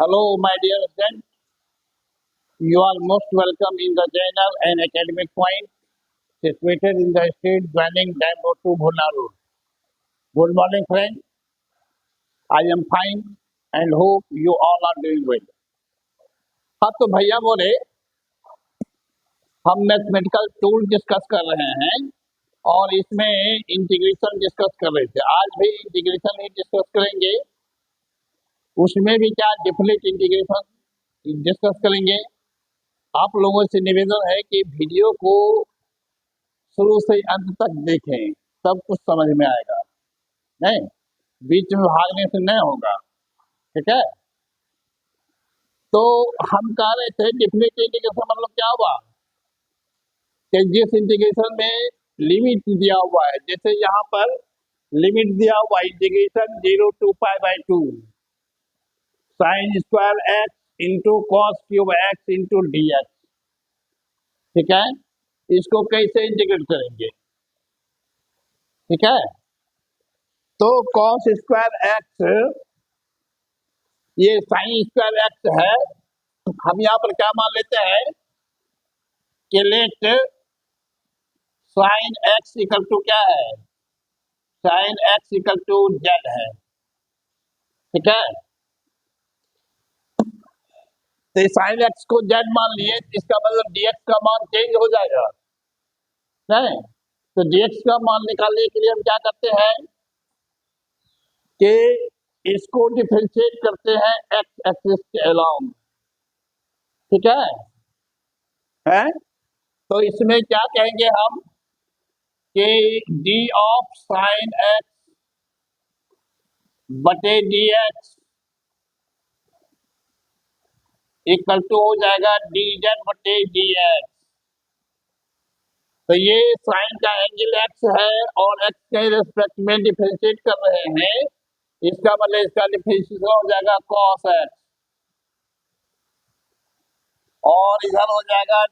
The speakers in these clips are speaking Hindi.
Hello, my dear friend. You are most welcome in the journal and academic point situated in the street joining Dam to Bhuna Road. Good morning, friend. I am fine and hope you all are doing well. हाँ तो भैया बोले हम मैथमेटिकल टूल डिस्कस कर रहे हैं और इसमें इंटीग्रेशन डिस्कस कर रहे थे। आज भी इंटीग्रेशन ही डिस्कस करेंगे। उसमें भी क्या डिफरेंट इंटीग्रेशन डिस्कस करेंगे। आप लोगों से निवेदन है कि वीडियो को शुरू से अंत तक देखें, सब कुछ समझ में आएगा। नहीं, बीच में भागने से नहीं होगा। ठीक है, तो हम कह रहे थे डिफरेंट इंटीग्रेशन मतलब क्या हुआ कि जिस इंटीग्रेशन में लिमिट दिया हुआ है, जैसे यहाँ पर लिमिट दिया हुआ integration 0 to π/2 sine square x into cos cube x into d x. ठीक है, इसको कैसे इंटीग्रेट करेंगे? ठीक है, तो कॉस स्क्वायर एक्स ये साइन स्क्वायर एक्स है। हम यहाँ पर क्या मान लेते हैं कि let sine x equal to क्या है, sine x equal to z है। ठीक है, तो साइन एक्स को जेड मान लिए, इसका मतलब डीएक्स का मान चेंज हो जाएगा। नहीं, तो डीएक्स का मान निकालने के लिए हम क्या करते हैं कि इसको डिफरेंशिएट करते हैं एक्स एक्सिस के अलोंग। ठीक है? तो इसमें क्या कहेंगे हम कि डी ऑफ साइन एक्स बटे डी एक्स इक्वल टू हो जाएगा डी जेड बटे डी एक्स। तो ये साइन का एंगल एक्स है और एक्स के रिस्पेक्ट में डिफरेंशिएट कर रहे हैं, इसका मतलब इसका डिफरेंशिएशन हो जाएगा कॉस एक्स और इधर हो जाएगा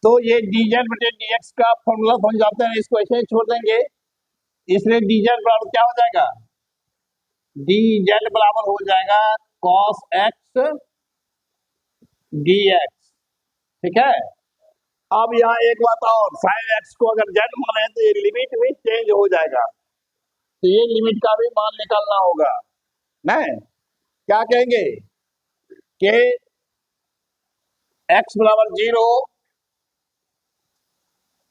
तो ये डी जेड बटे डी एक्स का फॉर्मूला समझ जाते हैं, इसको ऐसे ही छोड़ देंगे। इसलिए डी जेड बराबर क्या हो जाएगा, डी जेड बराबर हो जाएगा कॉस एक्स डी एक्स। ठीक है, अब यहाँ एक बात और, साइन एक्स को अगर जेड माने तो ये लिमिट भी चेंज हो जाएगा, तो ये लिमिट का भी मान निकालना होगा। नहीं, क्या कहेंगे कि एक्स बराबर 0,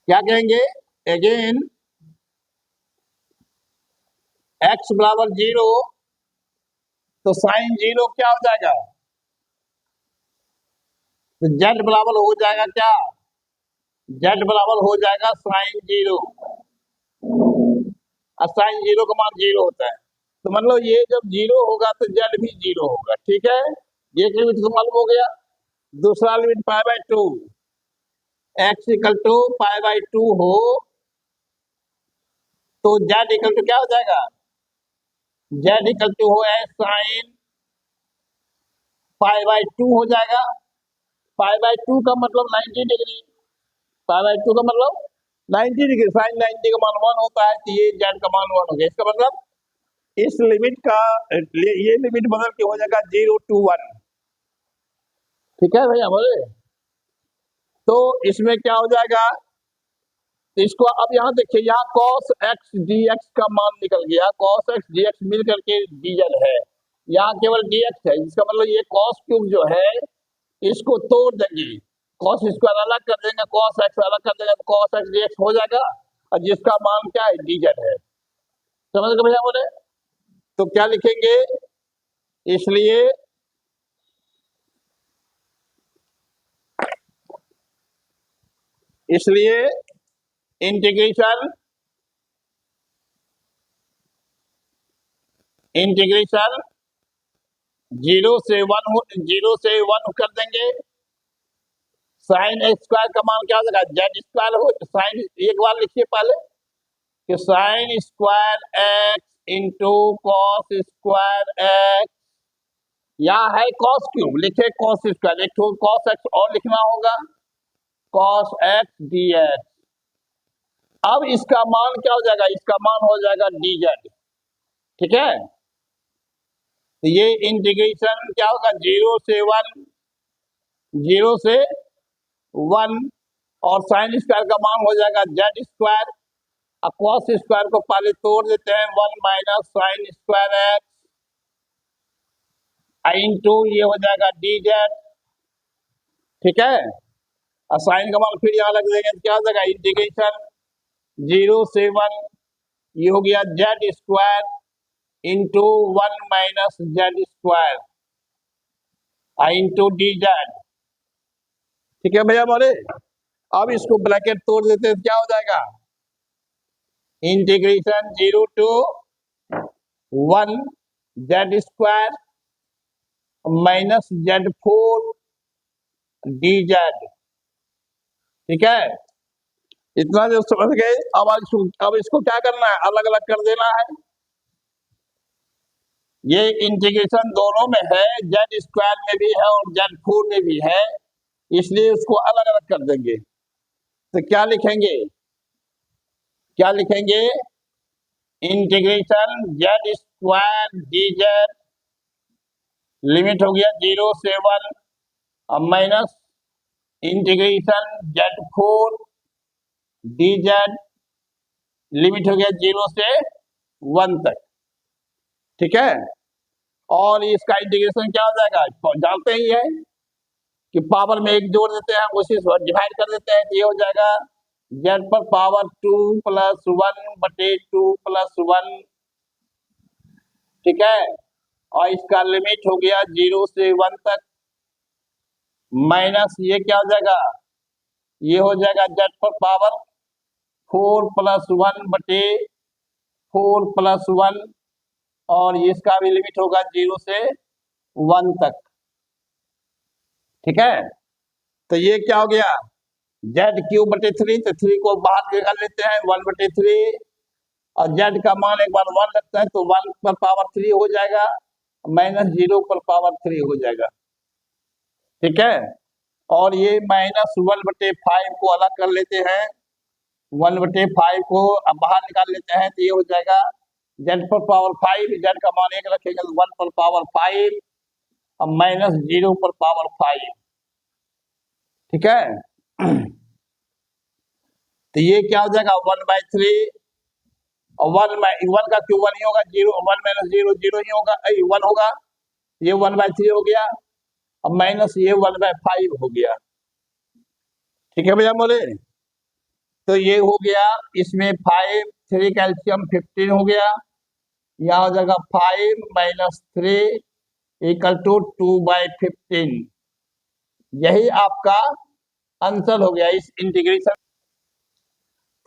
क्या कहेंगे अगेन एक्स बराबर 0, तो साइन 0 क्या हो जाएगा, तो जेड बराबर हो जाएगा क्या, जेड बराबर हो जाएगा साइन 0 और साइन 0 का मान 0 होता है, तो मतलब ये जब 0 होगा तो जेड भी 0 होगा। ठीक है, ये लिमिट तो मालूम हो गया। दूसरा लिमिट π/2 एक्स इक्वल टू π/2 हो तो जेड इक्वल टू क्या हो जाएगा, जेड इक्वल टू हो साइन π/2 हो जाएगा। π/2 का मतलब 90 डिग्री, π/2 का मतलब 90 डिग्री, साइन 90 का मान 1 होता है, तो ये जेड का मान 1 हो गया। इसका मतलब इस लिमिट का ये लिमिट बदल के हो जाएगा 0 to 1। ठीक है भैया बोले, तो इसमें क्या हो जाएगा, तो इसको अब यहाँ देखिए, यहाँ cos x dx का मान निकल गया, cos x dx मिल करके dz है, यहाँ केवल dx है। इसका मतलब ये cos क्यूब जो है इसको तोड़ देंगे, cos स्क्वायर अलग कर देंगे, cos x अलग कर देंगे, तो cos x dx हो जाएगा और जिसका मान क्या है dz है। समझ गए भैया बोले, तो क्या लिखेंगे, इसलिए इंटीग्रेशन इंटीग्रेशन 0 से 1 कर देंगे, साइन एक्स स्क्वायर का मान क्या हो जाएगा, जेड स्क्वायर हो, साइन एक बार लिखिए पहले कि sign square x into cos square x, यहाँ है कॉस क्यूब, लिखे कॉस स्क्वायर, एक तो कॉस एक्स और लिखना होगा, कॉस एक्स डी एक्स। अब इसका मान क्या हो जाएगा, इसका मान हो जाएगा डी जेड। ठीक है, तो ये इंटीग्रेशन क्या होगा, 0 से 1, और साइन स्क्वायर का मान हो जाएगा जेड स्क्वायर। कॉस स्क्वायर को पहले तोड़ देते हैं, 1 minus sign square x into ये हो जाएगा डी जेड। ठीक है, और साइन का मान फिर यहाँ लग देंगे तो क्या हो जाएगा, इंटीग्रेशन 0 से 1, ये हो गया Z square into 1 minus Z square into D Z. ठीक है भैया बोले, अब इसको ब्रैकेट तोड़ देते हैं तो क्या हो जाएगा, integration 0 to 1 Z square minus Z4 D Z. ठीक है, इतना जो समझ गए। अब इसको क्या करना है, अलग अलग कर देना है। ये इंटीग्रेशन दोनों में है, जेड स्क्वायर में भी है और Z4 में भी है, इसलिए उसको अलग अलग कर देंगे। तो क्या लिखेंगे, integration Z square D Z, limit हो गया 0 से 1 minus integration Z4 D Z, limit हो गया 0 से 1 तक। ठीक है, और इसका इंटीग्रेशन क्या हो जाएगा, जानते ही है कि पावर में एक जोड़ देते हैं, उसी से डिवाइड कर देते हैं, तो ये हो जाएगा जेड पर पावर 2 + 1 बटे 2 + 1। ठीक है, और इसका लिमिट हो गया 0 से 1 तक, माइनस ये क्या हो जाएगा, ये हो जाएगा जेड पर पावर 4 + 1 बटे 4 + 1, और इसका भी लिमिट होगा 0 से 1 तक। ठीक है, तो ये क्या हो गया, Z³ बटे 3, तो 3 को बाहर निकाल लेते हैं, 1 बटे 3, और Z का मान एक बार 1 लगता है तो 1 पर पावर 3 हो जाएगा, माइनस 0 पर पावर 3 हो जाएगा। ठीक है, और ये -1 बटे 5 को अलग कर लेते हैं, 1 बटे 5 को अब बाहर निकाल लेते हैं, तो ये हो जाएगा Z पर पावर 5, Z का मान 1 रखेंगे तो 1 पर पावर 5 और माइनस 0 पर पावर 5। ठीक है, तो ये क्या हो जाएगा 1/3, और 1 का क्यों 1 ही होगा, 0 1 - 0 0 ही होगा, 1 होगा, ये 1/3 हो गया, अब माइनस ये 1/5 हो गया। ठीक है भैया बोले, तो ये हो गया, इसमें 5 3 कैल्शियम 15 हो गया, यहाँ हो जाएगा 5 - 3 = 2/15। यही आपका आंसर हो गया इस इंटीग्रेशन।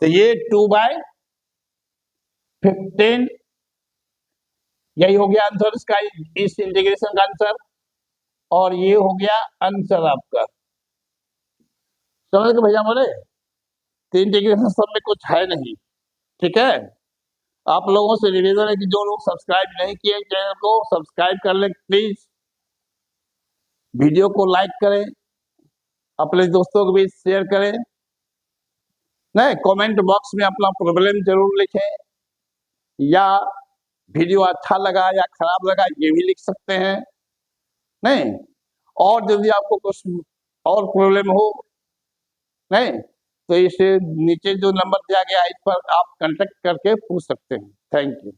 तो ये 2/15 यही हो गया आंसर इसका, इस इंटीग्रेशन का आंसर, और ये हो गया आंसर आपका। समझ गए भैया बोले, तो इंटीग्रेशन सब में कुछ है नहीं। ठीक है, आप लोगों से निवेदन है कि जो लोग सब्सक्राइब नहीं किए चैनल को सब्सक्राइब कर ले प्लीज, वीडियो को लाइक करें, अपने दोस्तों को भी शेयर करें, नहीं कमेंट बॉक्स में अपना प्रॉब्लम जरूर लिखें, या वीडियो अच्छा लगा या खराब लगा ये भी लिख सकते हैं। नहीं, और यदि आपको कुछ और प्रॉब्लम हो, नहीं तो इस नीचे जो नंबर दिया गया है इस पर आप कांटेक्ट करके पूछ सकते हैं। Thank you.